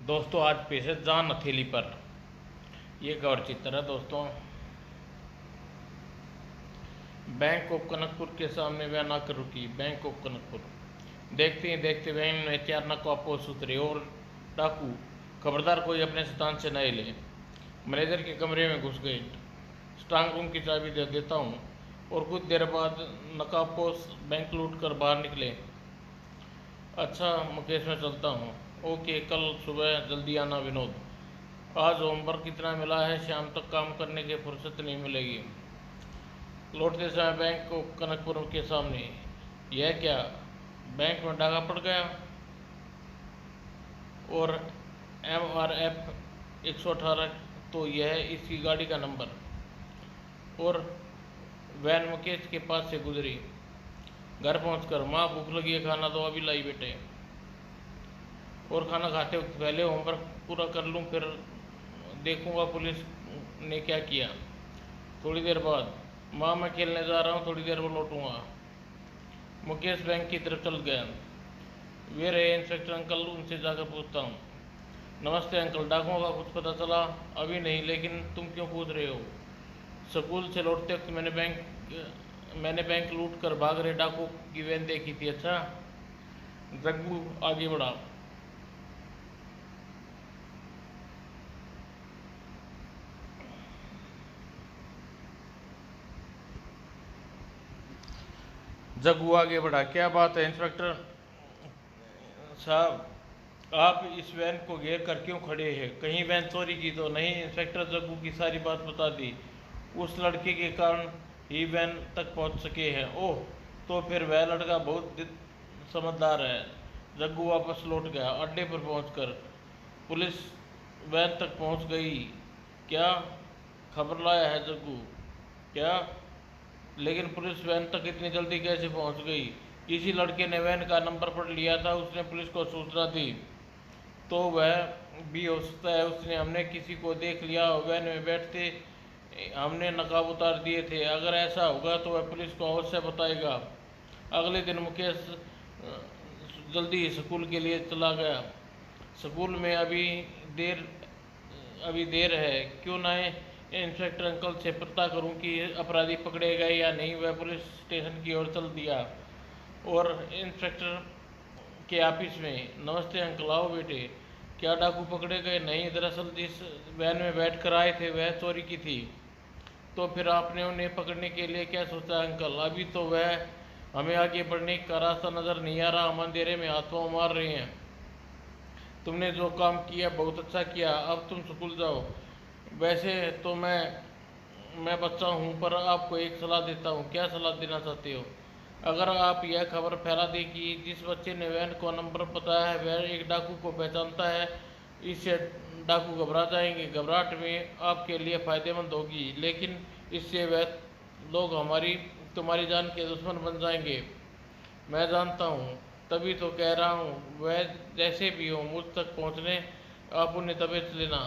दोस्तों आज पेश है जान हथेली पर। ये कवर चित्र है दोस्तों। बैंक ऑफ कनकपुर के सामने वैन आकर रुकी। बैंक ऑफ कनकपुर देखते ही देखते वैन में चार नकाबपोश उतरे और डाकू खबरदार कोई अपने स्थान से न हिले मैनेजर के कमरे में घुस गए। स्ट्रांग रूम की चाबी दे देता हूँ। और कुछ देर बाद नकाबपोश बैंक लूट कर बाहर निकले। अच्छा मुकेश मैं चलता हूँ। ओके कल सुबह जल्दी आना विनोद। आज होमवर्क इतना मिला है शाम तक काम करने की फुर्सत नहीं मिलेगी। लौटते समय बैंक को कनकपुर के सामने। यह क्या बैंक में डाका पड़ गया? और MRF 118 तो यह इसकी गाड़ी का नंबर। और वैन मुकेश के पास से गुजरी। घर पहुंचकर माँ भूख लगी है खाना तो अभी लाई बेटे। और खाना खाते वक्त पहले होमवर्क पूरा कर लूँ फिर देखूंगा पुलिस ने क्या किया। थोड़ी देर बाद माँ मैं खेलने जा रहा हूँ थोड़ी देर में लौटूंगा। मुकेश बैंक की तरफ चल गया। वे रहे इंस्पेक्टर अंकल उनसे जाकर पूछता हूँ। नमस्ते अंकल डाकुओं का कुछ पता चला? अभी नहीं लेकिन तुम क्यों पूछ रहे हो? स्कूल से लौटते वक्त मैंने बैंक लूट कर भाग रहे डाकू की वैन देखी थी। अच्छा जग्गू आगे बढ़ा। जग्गू आगे बढ़ा। क्या बात है इंस्पेक्टर साहब, आप इस वैन को घेर कर क्यों खड़े हैं? कहीं वैन चोरी की तो नहीं? इंस्पेक्टर जग्गू की सारी बात बता दी। उस लड़के के कारण ही वैन तक पहुंच सके हैं। ओह तो फिर वह लड़का बहुत समझदार है। जग्गू वापस लौट गया। अड्डे पर पहुंचकर पुलिस वैन तक पहुंच गई। क्या खबर लाया है जग्गू? क्या? लेकिन पुलिस वैन तक इतनी जल्दी कैसे पहुंच गई? किसी लड़के ने वैन का नंबर पढ़ लिया था, उसने पुलिस को सूचना दी। तो वह भी हो सकता है उसने हमने किसी को देख लिया वैन में बैठते हमने नकाब उतार दिए थे। अगर ऐसा होगा तो वह पुलिस को अवश्य बताएगा। अगले दिन मुकेश जल्दी स्कूल के लिए चला गया। स्कूल में अभी देर है क्यों ना इंस्पेक्टर अंकल से पता करूं कि अपराधी पकड़े गए या नहीं। वह पुलिस स्टेशन की ओर चल दिया और इंस्पेक्टर के ऑफिस में। नमस्ते अंकल आओ बेटे। क्या डाकू पकड़े गए? नहीं दरअसल जिस वैन में बैठ कर आए थे वह चोरी की थी। तो फिर आपने उन्हें पकड़ने के लिए क्या सोचा अंकल? अभी तो वह हमें आगे बढ़ने का रास्ता नज़र नहीं आ रहा। हम अंधेरे में हाथ पाँव मार रहे हैं। तुमने जो काम किया बहुत अच्छा किया। अब तुम स्कूल जाओ। वैसे तो मैं बच्चा हूँ पर आपको एक सलाह देता हूँ। क्या सलाह देना चाहते हो? अगर आप यह खबर फैला दें कि जिस बच्चे ने वैन को नंबर बताया है वह एक डाकू को पहचानता है, इससे डाकू घबरा जाएंगे। घबराहट में आपके लिए फ़ायदेमंद होगी लेकिन इससे वह लोग तुम्हारी जान के दुश्मन बन जाएंगे। मैं जानता हूँ तभी तो कह रहा हूँ। वह जैसे भी हो मुझ तक पहुँचने आप उन्हें तबीयत लेना।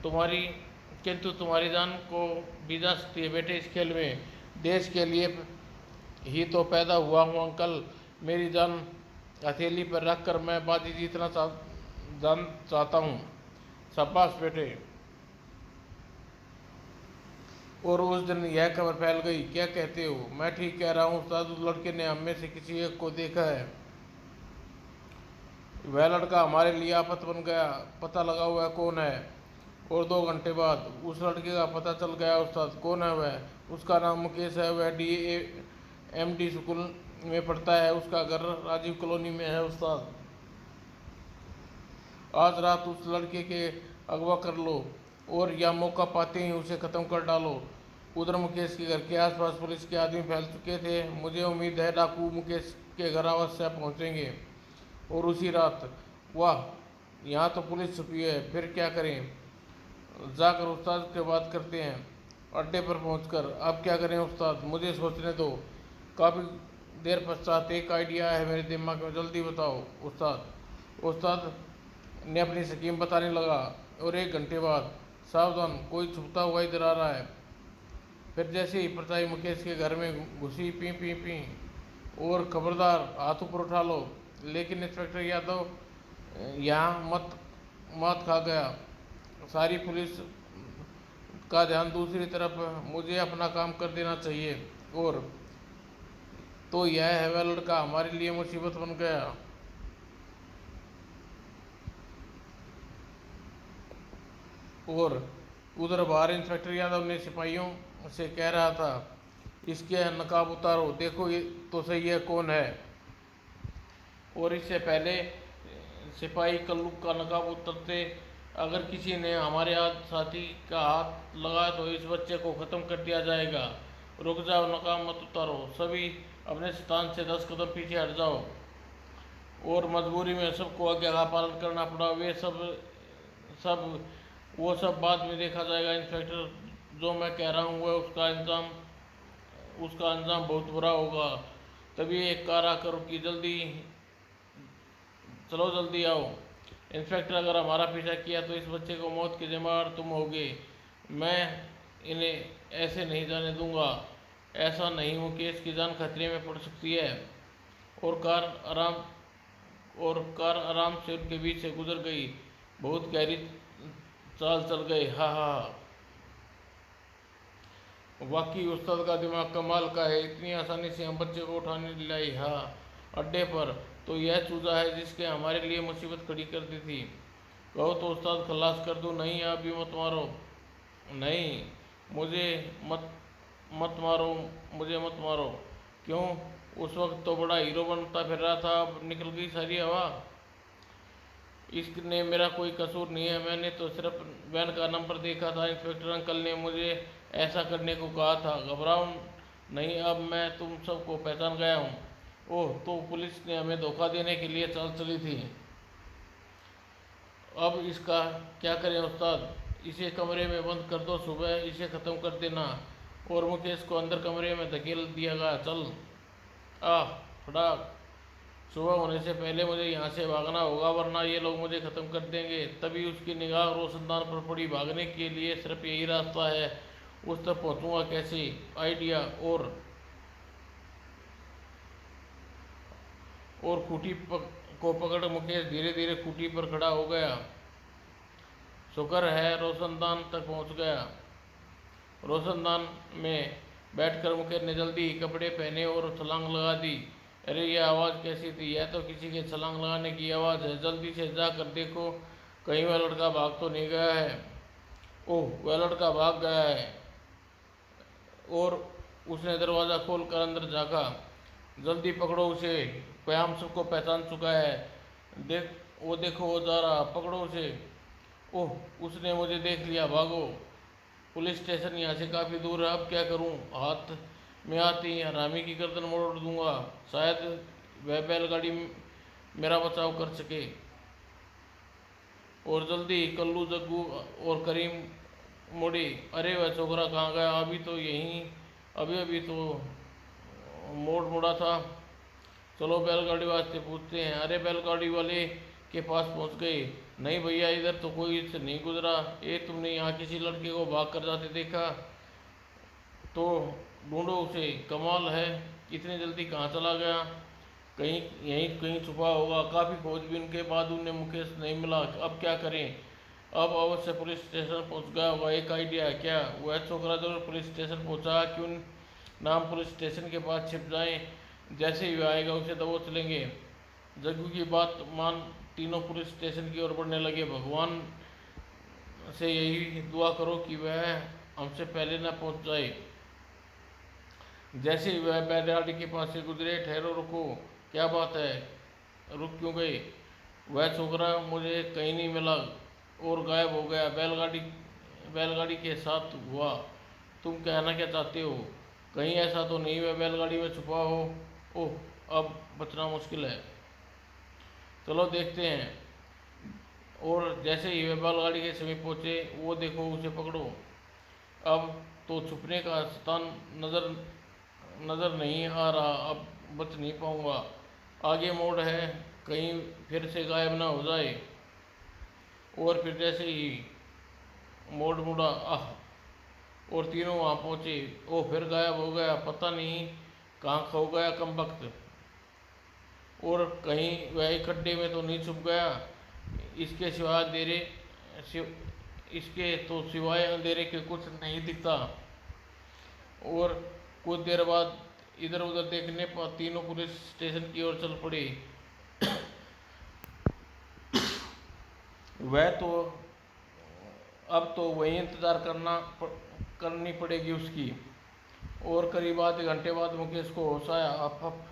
तुम्हारी किंतु तुम्हारी जान को भी जा सकती है बेटे इस खेल में। देश के लिए ही तो पैदा हुआ हूँ अंकल। मेरी जान हथेली पर रख कर मैं बाजी जीतना चाहता हूँ। शाबाश बेटे। और उस दिन यह खबर फैल गई। क्या कहते हो? मैं ठीक कह रहा हूँ उस्ताद। उस लड़के ने हम में से किसी एक को देखा है। वह लड़का हमारे लिए आफत बन गया। पता लगा हुआ कौन है? और 2 घंटे बाद उस लड़के का पता चल गया उस्ताद। कौन है वह? उसका नाम मुकेश है। वह DAMD स्कूल में पढ़ता है। उसका घर राजीव कॉलोनी में है उस्ताद। आज रात उस लड़के के अगवा कर लो और या मौका पाते ही उसे ख़त्म कर डालो। उधर मुकेश के घर के आसपास पुलिस के आदमी फैल चुके थे। मुझे उम्मीद है डाकू मुकेश के घर अवश्य पहुंचेंगे और उसी रात। वाह यहाँ तो पुलिस छुपी है। फिर क्या करें? जाकर उस्ताद से बात करते हैं। अड्डे पर पहुंचकर अब क्या करें उस्ताद? मुझे सोचने दो। काफ़ी देर पश्चात एक आइडिया है मेरे दिमाग में। जल्दी बताओ उस्ताद। उस्ताद ने अपनी स्कीम बताने लगा। और 1 घंटे बाद सावधान कोई छुपता हुआ इधर आ रहा है। फिर जैसे ही परछाई मुकेश के घर में घुसी पी पी पी और खबरदार हाथ ऊपर उठा लो। लेकिन इंस्पेक्टर यादव यहाँ मत मात खा गया। सारी पुलिस का ध्यान दूसरी तरफ, मुझे अपना काम कर देना चाहिए। और तो यह है वह लड़का हमारे लिए मुसीबत बन गया। और उधर बाहर इंस्पेक्टर यादव ने सिपाहियों से कह रहा था, इसके नकाब उतारो, देखो ये तो सही है कौन है। और इससे पहले सिपाही कल्लू का नकाब उतरते, अगर किसी ने हमारे हाथ साथी का हाथ लगाया तो इस बच्चे को ख़त्म कर दिया जाएगा। रुक जाओ, नकाब मत उतारो, सभी अपने स्थान से 10 कदम पीछे हट जाओ। और मजबूरी में सबको आज्ञा का पालन करना पड़ा। वे सब वो सब बाद में देखा जाएगा इंस्पेक्टर, जो मैं कह रहा हूँ वह उसका अंजाम बहुत बुरा होगा। तभी एक कार आकर रुकी, जल्दी चलो, जल्दी आओ। इंस्पेक्टर, अगर हमारा पीछा किया तो इस बच्चे को मौत के ज़िम्मेदार तुम होगे। मैं इन्हें ऐसे नहीं जाने दूंगा। ऐसा नहीं हो कि इसकी जान खतरे में पड़ सकती है। और कार आराम से उनके बीच से गुजर गई। बहुत गहरी चाल चल गए। हा हा, वाकई उस्ताद का दिमाग कमाल का है, इतनी आसानी से हम बच्चे को उठाने लाई। हाँ, अड्डे पर तो यह चूजा है जिसके हमारे लिए मुसीबत खड़ी कर दी थी। कहो तो उस्ताद खलास कर दूं? नहीं, आप भी मत मारो। नहीं, मुझे मत मत मारो, मुझे मत मारो। क्यों? उस वक्त तो बड़ा हीरो बनता फिर रहा था, अब निकल गई सारी हवा। इसने मेरा कोई कसूर नहीं है, मैंने तो सिर्फ वैन का नंबर देखा था। इंस्पेक्टर अंकल ने मुझे ऐसा करने को कहा था। घबराओ नहीं, अब मैं तुम सबको पहचान गया हूँ। ओह, तो पुलिस ने हमें धोखा देने के लिए चाल चली थी। अब इसका क्या करें उस्ताद? इसे कमरे में बंद कर दो, सुबह इसे ख़त्म कर देना। और मुकेश को अंदर कमरे में धकेल दिया गया। चल आह, फटाक, सुबह होने से पहले मुझे यहाँ से भागना होगा, वरना ये लोग मुझे ख़त्म कर देंगे। तभी उसकी निगाह रोशनदान पर पड़ी। भागने के लिए सिर्फ यही रास्ता है, उस तक पहुँचूंगा कैसे? आइडिया। और खूंटी को पकड़ मुकेश धीरे धीरे खूंटी पर खड़ा हो गया। शुक्र है रोशनदान तक पहुँच गया। रोशनदान में बैठकर मुकेश ने जल्दी कपड़े पहने और छलांग लगा दी। अरे, यह आवाज़ कैसी थी? यह तो किसी के छलांग लगाने की आवाज़ है। जल्दी से जाकर देखो, कहीं वह लड़का भाग तो नहीं गया है। ओह, वह लड़का भाग गया है। और उसने दरवाज़ा खोलकर अंदर झाँका। जल्दी पकड़ो उसे, क़याम सबको पहचान चुका है। देखो वो जा रहा, पकड़ो उसे। ओह, उसने मुझे देख लिया, भागो। पुलिस स्टेशन यहाँ से काफ़ी दूर है, अब क्या करूँ? हाथ में आती हरामी की गर्दन मोड़ दूंगा, शायद वह बैलगाड़ी मेरा बचाव कर सके। और जल्दी कल्लू, जग्गू और करीम मुड़ी। अरे, वह छोकरा कहाँ गया? अभी तो यहीं, अभी अभी तो मोड़ मुड़ा था। चलो बैलगाड़ी वास्ते पूछते हैं। अरे, बैलगाड़ी वाले के पास पहुंच गए। नहीं भैया, इधर तो कोई इससे नहीं गुजरा। तुमने यहाँ किसी लड़के को भाग कर जाते देखा? तो ढूंढो उसे। कमाल है, इतनी जल्दी कहाँ चला गया? कहीं यहीं कहीं छुपा होगा। काफ़ी खोजबीन के बाद उन्हें मुकेश नहीं मिला। अब क्या करें? अब अवश्य पुलिस स्टेशन पहुंच गया होगा। एक आइडिया है। क्या? वह छोकरा जरूर पुलिस स्टेशन पहुंचा। क्यों ना हम पुलिस स्टेशन के पास छिप जाएं? जैसे ही वह आएगा उसे दबोच लेंगे। जग्गू की बात मान तीनों पुलिस स्टेशन की ओर बढ़ने लगे। भगवान से यही दुआ करो कि वह हमसे पहले न पहुंच जाए। जैसे ही वह बैलगाड़ी के पास से गुजरे, ठहरो, रुको, क्या बात है, रुक क्यों गए? वह छोकरा मुझे कहीं नहीं मिला और गायब हो गया। बैलगाड़ी के साथ हुआ। तुम कहना क्या चाहते हो? कहीं ऐसा तो नहीं वह बैलगाड़ी में छुपा हो? ओह, अब बचना मुश्किल है। चलो देखते हैं। और जैसे ही वे बैलगाड़ी के समीप पहुंचे, वो देखो, उसे पकड़ो। अब तो छुपने का स्थान नज़र नहीं आ रहा, अब बच नहीं पाऊंगा। आगे मोड़ है, कहीं फिर से गायब ना हो जाए। और फिर जैसे ही मोड़ मुड़ा, आह, और तीनों वहाँ पहुँचे। ओ, फिर गायब हो गया। पता नहीं कहाँ खो गया कमबख्त। और कहीं वह एक खड्डे में तो नहीं छुप गया? इसके सिवाय इसके तो सिवाय अंधेरे के कुछ नहीं दिखता। और कुछ देर बाद इधर उधर देखने पर तीनों पुलिस स्टेशन की ओर चल पड़ी। वह तो अब तो वही इंतज़ार करनी पड़ेगी उसकी। और करीब आधे घंटे बाद मुकेश को होश आया। अब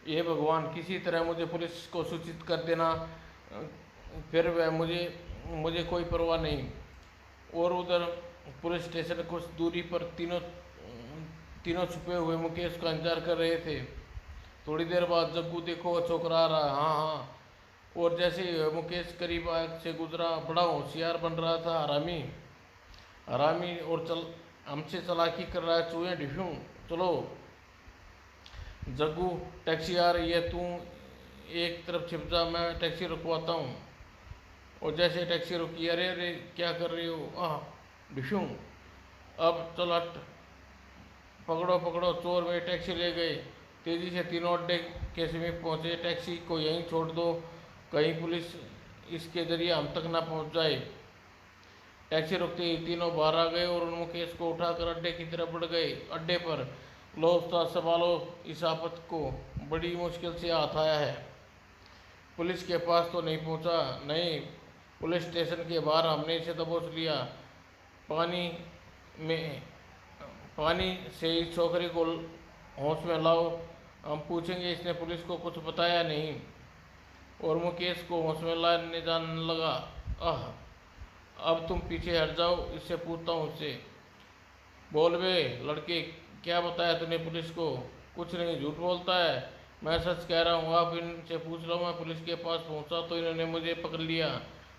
ये भगवान, किसी तरह मुझे पुलिस को सूचित कर देना, फिर वह मुझे कोई परवाह नहीं। और उधर पुलिस स्टेशन कुछ दूरी पर तीनों छुपे हुए मुकेश का इंतजार कर रहे थे। थोड़ी देर बाद जग्गू देखो चौकरा रहा, हाँ हाँ। और जैसे ही मुकेश करीब आग से गुजरा, बड़ा होशियार बन रहा था हरामी। और हमसे चालाकी कर रहा है, चूहे ढिफ्यूं। चलो जग्गू, टैक्सी आ रही है, तू एक तरफ छिप जा, मैं टैक्सी रुकवाता हूँ। और जैसे टैक्सी रुकी, अरे अरे क्या कर रही हो, ढिफ्यूं। अब चल हट, पकड़ो पकड़ो, चोर मेरी टैक्सी ले गए। तेजी से तीनों अड्डे के समीप पहुंचे। टैक्सी को यहीं छोड़ दो, कहीं पुलिस इसके जरिए हम तक ना पहुंच जाए। टैक्सी रुकते ही तीनों बाहर आ गए और मुकेश को उठाकर अड्डे की तरफ बढ़ गए। अड्डे पर, लो उस्ताद संभालो, इस आफत को बड़ी मुश्किल से हाथ आया है। पुलिस के पास तो नहीं पहुंचा, नहीं, पुलिस स्टेशन के बाहर हमने इसे दबोच लिया। पानी से इस छोकरी को होश में लाओ, हम पूछेंगे इसने पुलिस को कुछ बताया नहीं। और मुकेश को होश में लाने जाने लगा। अब तुम पीछे हट जाओ, इससे पूछता हूँ उससे। बोल बे लड़के, क्या बताया तूने पुलिस को? कुछ नहीं, झूठ बोलता है, मैं सच कह रहा हूँ। आप इनसे पूछ लो, मैं पुलिस के पास पहुँचा तो इन्होंने मुझे पकड़ लिया।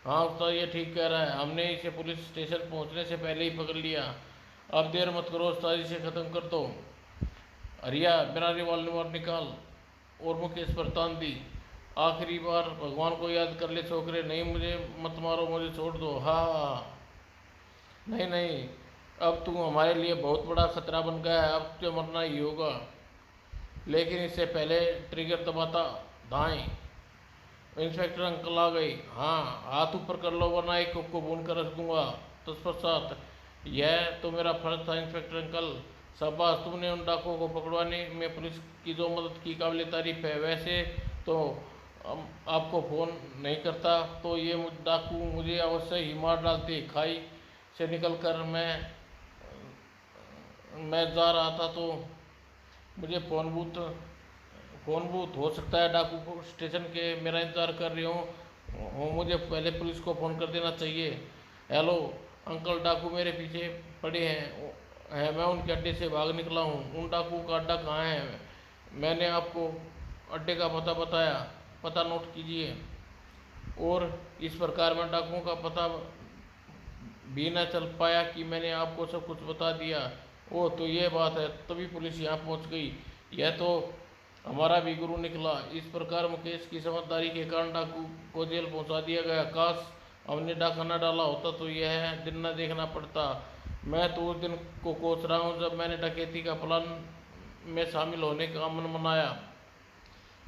हाँ उस्ताद, ये ठीक कह रहा है, हमने इसे पुलिस स्टेशन पहुँचने से पहले ही पकड़ लिया। अब देर मत करो उस्ताद, इसे ख़त्म कर दो। अरिया मेरा रिवॉल्वर निकाल। और मुकेश पर तान दी। आखिरी बार भगवान को याद कर ले छोकरे, नहीं मुझे मत मारो, मुझे छोड़ दो। हाँ नहीं नहीं, अब तू हमारे लिए बहुत बड़ा खतरा बन गया है, अब तो मरना ही होगा। लेकिन इससे पहले ट्रिगर दबाता दाएं। इंस्पेक्टर अंकल आ गई। हाँ हाथ ऊपर कर लो वरना एक को भून कर रख दूंगा। तत्पश्चात, यह तो मेरा फर्ज था इंस्पेक्टर अंकल। शाबाश, तुमने उन डाकुओं को पकड़वाने में पुलिस की जो मदद की, काबिल तारीफ है। वैसे तो आपको फ़ोन नहीं करता तो ये डाकू मुझे अवश्य ही मार डालते। खाई से निकलकर मैं जा रहा था तो मुझे फ़ोन बूथ हो सकता है डाकू स्टेशन के मेरा इंतज़ार कर रहे हो, मुझे पहले पुलिस को फ़ोन कर देना चाहिए। हेलो अंकल, डाकू मेरे पीछे पड़े हैं, मैं उनके अड्डे से भाग निकला हूँ। उन डाकू का अड्डा कहाँ है? मैंने आपको अड्डे का पता बताया, पता नोट कीजिए। और इस प्रकार मैं डाकुओं का पता भी न चल पाया कि मैंने आपको सब कुछ बता दिया। ओह तो ये बात है, तभी पुलिस यहाँ पहुँच गई। यह तो हमारा भी गुरु निकला। इस प्रकार मुकेश की समझदारी के कारण डाकू को जेल पहुँचा दिया गया। काश हमने डाका न डाला होता तो यह दिन न देखना पड़ता। मैं तो उस दिन को कोस रहा हूँ जब मैंने डकैती का प्लान में शामिल होने का अमन मनाया।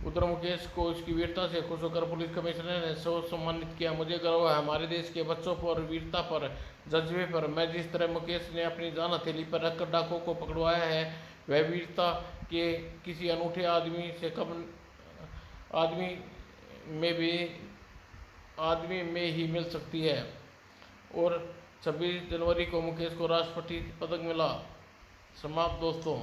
उधर मुकेश को उसकी वीरता से खुश होकर पुलिस कमिश्नर ने सम्मानित किया। मुझे गर्व है हमारे देश के बच्चों पर, वीरता पर, जज्बे पर। मैं जिस तरह मुकेश ने अपनी जान हथेली पर रखकर डाकुओं को पकड़वाया है, वह वीरता के किसी अनूठे आदमी में ही मिल सकती है। और 26 जनवरी को मुकेश को राष्ट्रपति पदक मिला। समाप्त दोस्तों।